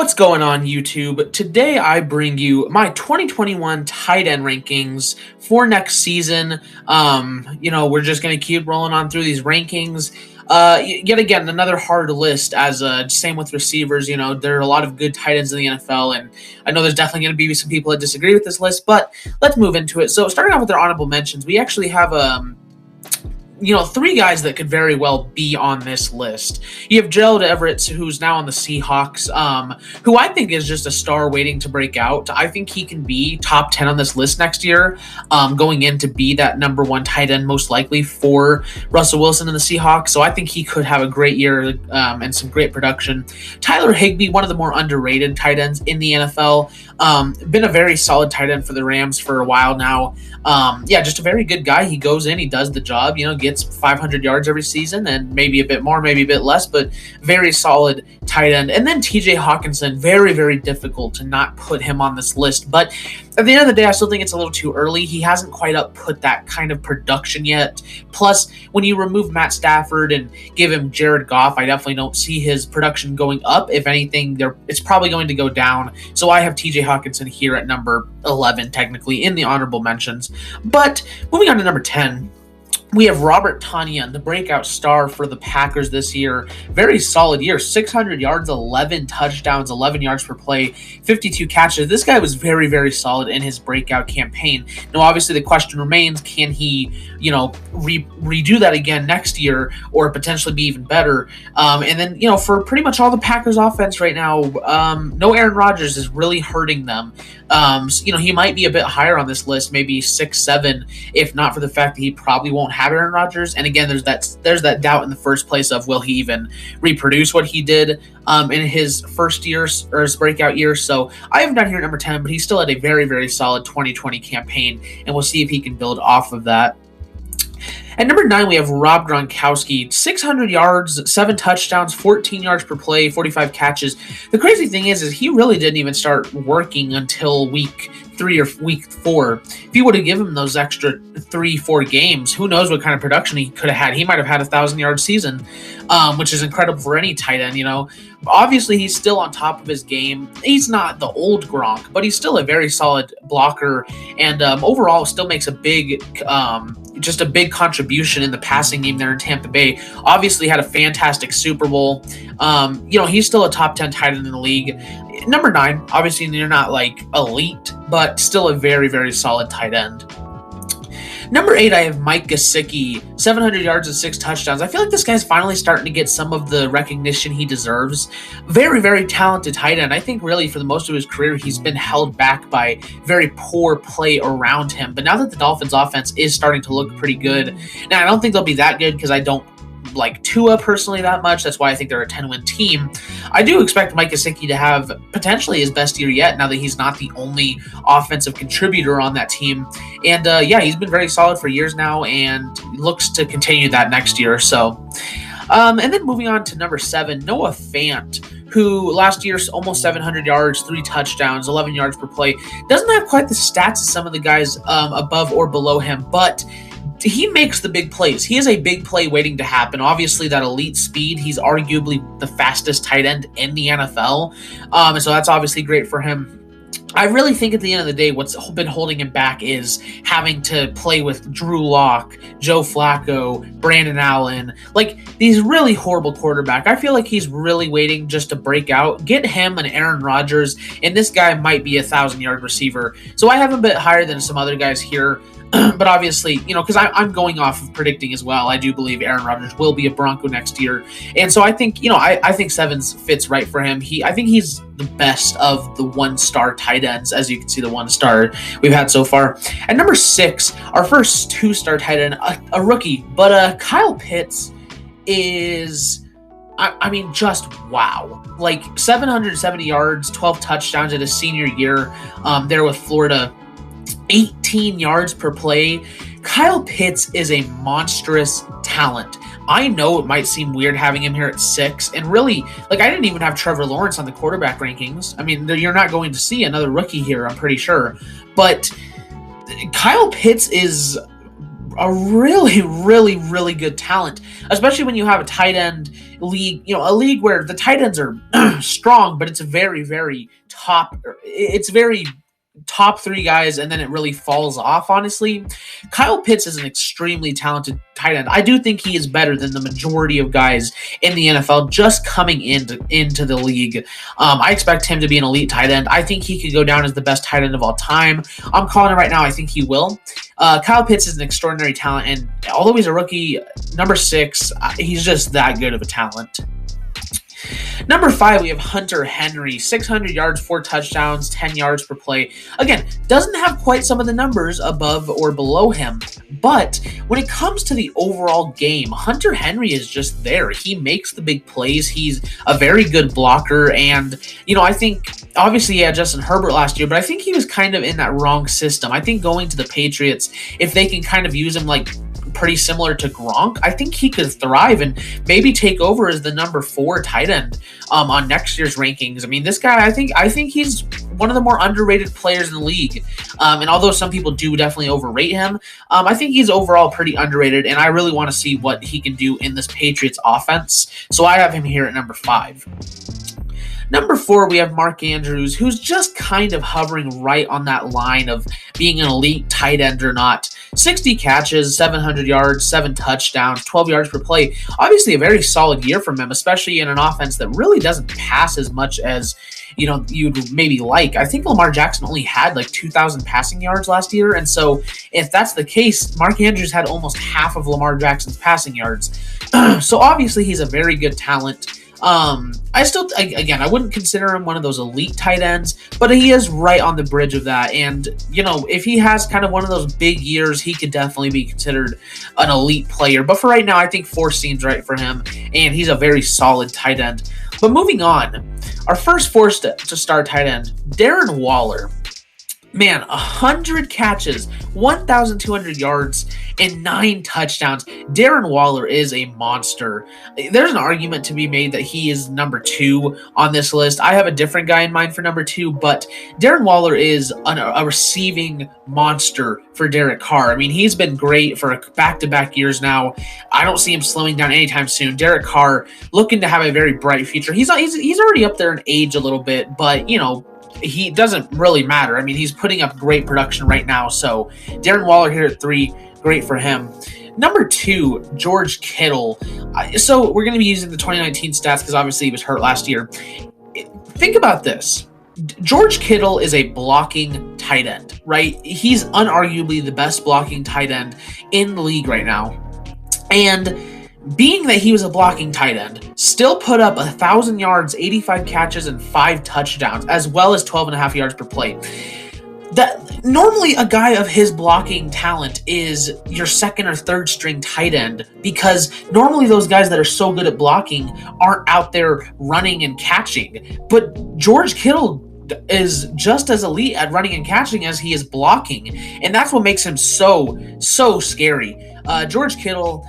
What's going on, YouTube? Today I bring you my 2021 tight end rankings for next season. We're just going to keep rolling on through these rankings. Yet again, another hard list as same with receivers. There are a lot of good tight ends in the NFL, and I know there's definitely going to be some people that disagree with this list, but let's move into it. So starting off with our honorable mentions, we actually have three guys that could very well be on this list. You have Gerald Everett, who's now on the Seahawks, who I think is just a star waiting to break out. I think he can be top 10 on this list next year, going in to be that number one tight end most likely for Russell Wilson and the Seahawks. So I think he could have a great year and some great production. Tyler Higbee, one of the more underrated tight ends in the NFL, been a very solid tight end for the Rams for a while now. Just a very good guy. He goes in, he does the job, gets 500 yards every season and maybe a bit more, maybe a bit less, but very solid tight end. And then TJ Hawkinson, very, very difficult to not put him on this list. But at the end of the day, I still think it's a little too early. He hasn't quite put that kind of production yet. Plus, when you remove Matt Stafford and give him Jared Goff, I definitely don't see his production going up. If anything, it's probably going to go down. So I have TJ Hawkinson here at number 11, technically, in the honorable mentions. But moving on to number 10, we have Robert Tonyan, the breakout star for the Packers this year. Very solid year, 600 yards, 11 touchdowns, 11 yards per play, 52 catches. This guy was very, very solid in his breakout campaign. Now, obviously, the question remains, can he, redo that again next year or potentially be even better? And then, for pretty much all the Packers offense right now, no Aaron Rodgers is really hurting them. He might be a bit higher on this list, maybe 6, 7, if not for the fact that he probably won't have Aaron Rodgers. And again, there's that doubt in the first place of will he even reproduce what he did in his first year or his breakout year. So I have him down here at number 10, but he still had a very, very solid 2020 campaign, and we'll see if he can build off of that. At number 9, we have Rob Gronkowski, 600 yards, 7 touchdowns, 14 yards per play, 45 catches. The crazy thing is he really didn't even start working until week 3 or week 4. If you would have given him those extra 3-4 games, who knows what kind of production he could have had. He might have had a 1,000-yard season, which is incredible for any tight end, Obviously, he's still on top of his game. He's not the old Gronk, but he's still a very solid blocker, and overall still makes a big contribution in the passing game there in Tampa Bay. Obviously had a fantastic Super Bowl. He's still a top 10 tight end in the league. Number 9, obviously you're not like elite, but still a very, very solid tight end. Number 8, I have Mike Gesicki, 700 yards and 6 touchdowns. I feel like this guy's finally starting to get some of the recognition he deserves. Very, very talented tight end. I think really for the most of his career, he's been held back by very poor play around him. But now that the Dolphins offense is starting to look pretty good, now I don't think they'll be that good because I don't like Tua personally that much. That's why I think they're a 10-win team. I do expect Mike Gesicki to have potentially his best year yet now that he's not the only offensive contributor on that team. And he's been very solid for years now and looks to continue that next year. So, and then moving on to number 7, Noah Fant, who last year almost 700 yards, 3 touchdowns, 11 yards per play. Doesn't have quite the stats as some of the guys above or below him, but he makes the big plays. He is a big play waiting to happen. Obviously, that elite speed, he's arguably the fastest tight end in the NFL. So that's obviously great for him. I really think at the end of the day, what's been holding him back is having to play with Drew Lock, Joe Flacco, Brandon Allen, like these really horrible quarterback. I feel like he's really waiting just to break out, get him and Aaron Rodgers, and this guy might be a 1,000-yard receiver. So I have him a bit higher than some other guys here. But obviously, because I'm going off of predicting as well. I do believe Aaron Rodgers will be a Bronco next year. And so I think, I think 7 fits right for him. I think he's the best of the 1-star tight ends, as you can see, the 1-star we've had so far. At number 6, our first 2-star tight end, a rookie, but Kyle Pitts is, just wow. Like 770 yards, 12 touchdowns in his senior year there with Florida. 18 yards per play. Kyle Pitts is a monstrous talent. I know it might seem weird having him here at 6, and really, I didn't even have Trevor Lawrence on the quarterback rankings. You're not going to see another rookie here, I'm pretty sure. But Kyle Pitts is a really, really, really good talent, especially when you have a tight end league, a league where the tight ends are strong, but it's very, very top. It's very top three guys, and then it really falls off, honestly. Kyle Pitts is an extremely talented tight end. I do think he is better than the majority of guys in the NFL just coming into the league. I expect him to be an elite tight end. I think he could go down as the best tight end of all time. I'm calling it right now. I think he will. Kyle Pitts is an extraordinary talent, and although he's a rookie, number 6, he's just that good of a talent. Number 5, we have Hunter Henry, 600 yards, 4 touchdowns, 10 yards per play. Again, doesn't have quite some of the numbers above or below him, but when it comes to the overall game, Hunter Henry is just there. He makes the big plays. He's a very good blocker, and, I think, obviously, he had Justin Herbert last year, but I think he was kind of in that wrong system. I think going to the Patriots, if they can kind of use him like pretty similar to Gronk, I think he could thrive and maybe take over as the number 4 tight end on next year's rankings. I mean, this guy, I think he's one of the more underrated players in the league. And although some people do definitely overrate him, I think he's overall pretty underrated, and I really want to see what he can do in this Patriots offense. So I have him here at number 5. Number 4, we have Mark Andrews, who's just kind of hovering right on that line of being an elite tight end or not. 60 catches, 700 yards, 7 touchdowns, 12 yards per play. Obviously a very solid year from him, especially in an offense that really doesn't pass as much as you'd maybe like. I think Lamar Jackson only had like 2,000 passing yards last year, and so if that's the case, Mark Andrews had almost half of Lamar Jackson's passing yards. So obviously he's a very good talent. I wouldn't consider him one of those elite tight ends, but he is right on the bridge of that. And, if he has kind of one of those big years, he could definitely be considered an elite player. But for right now, I think 4 seems right for him, and he's a very solid tight end. But moving on, our first forced to start tight end, Darren Waller. Man, 100 catches, 1,200 yards, and 9 touchdowns. Darren Waller is a monster. There's an argument to be made that he is number 2 on this list. I have a different guy in mind for number 2, but Darren Waller is a receiving monster for Derek Carr. I mean, he's been great for back-to-back years now. I don't see him slowing down anytime soon. Derek Carr looking to have a very bright future. He's already up there in age a little bit, but, he doesn't really matter. I mean, he's putting up great production right now. So Darren Waller here at 3, great for him. Number 2, George Kittle. So we're going to be using the 2019 stats because obviously he was hurt last year. Think about this. George Kittle is a blocking tight end, right? He's unarguably the best blocking tight end in the league right now. And being that he was a blocking tight end, still put up 1,000 yards, 85 catches, and 5 touchdowns, as well as 12.5 yards per play. That normally a guy of his blocking talent is your second or third string tight end, because normally those guys that are so good at blocking aren't out there running and catching. But George Kittle is just as elite at running and catching as he is blocking, and that's what makes him so scary. George Kittle,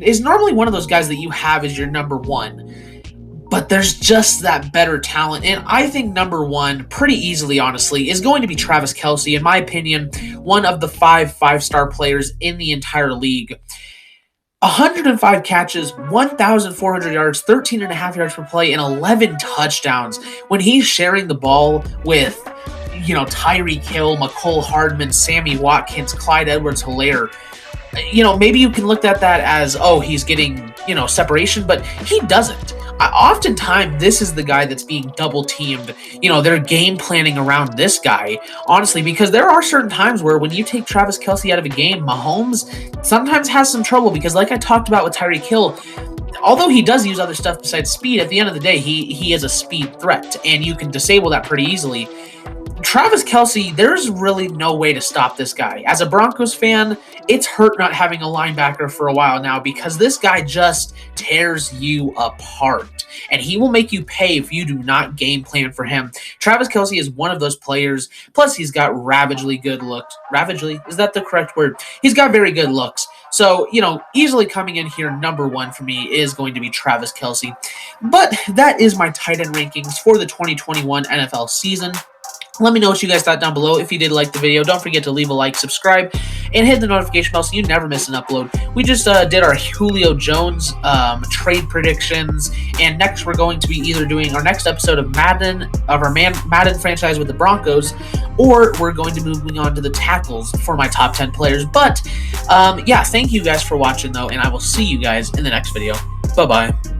is normally one of those guys that you have as your number 1, but there's just that better talent. And I think number 1, pretty easily, honestly, is going to be Travis Kelce. In my opinion, one of the 5-star players in the entire league. 105 catches, 1,400 yards, 13.5 yards per play, and 11 touchdowns. When he's sharing the ball with, Tyreek Hill, Mecole Hardman, Sammy Watkins, Clyde Edwards-Helaire, maybe you can look at that as, he's getting, separation, but he doesn't. Oftentimes, this is the guy that's being double teamed. They're game planning around this guy, honestly, because there are certain times where when you take Travis Kelce out of a game, Mahomes sometimes has some trouble because, like I talked about with Tyreek Hill, although he does use other stuff besides speed, at the end of the day, he is a speed threat, and you can disable that pretty easily. Travis Kelce, there's really no way to stop this guy. As a Broncos fan, it's hurt not having a linebacker for a while now because this guy just tears you apart, and he will make you pay if you do not game plan for him. Travis Kelce is one of those players. Plus, he's got ravagely good looks. Ravagely? Is that the correct word? He's got very good looks. So, easily coming in here, number 1 for me is going to be Travis Kelce. But that is my tight end rankings for the 2021 NFL season. Let me know what you guys thought down below. If you did like the video, don't forget to leave a like, subscribe, and hit the notification bell so you never miss an upload. We just did our Julio Jones trade predictions, and next we're going to be either doing our next episode of Madden franchise with the Broncos, or we're going to be moving on to the tackles for my top 10 players. But yeah, thank you guys for watching though, and I will see you guys in the next video. Bye-bye.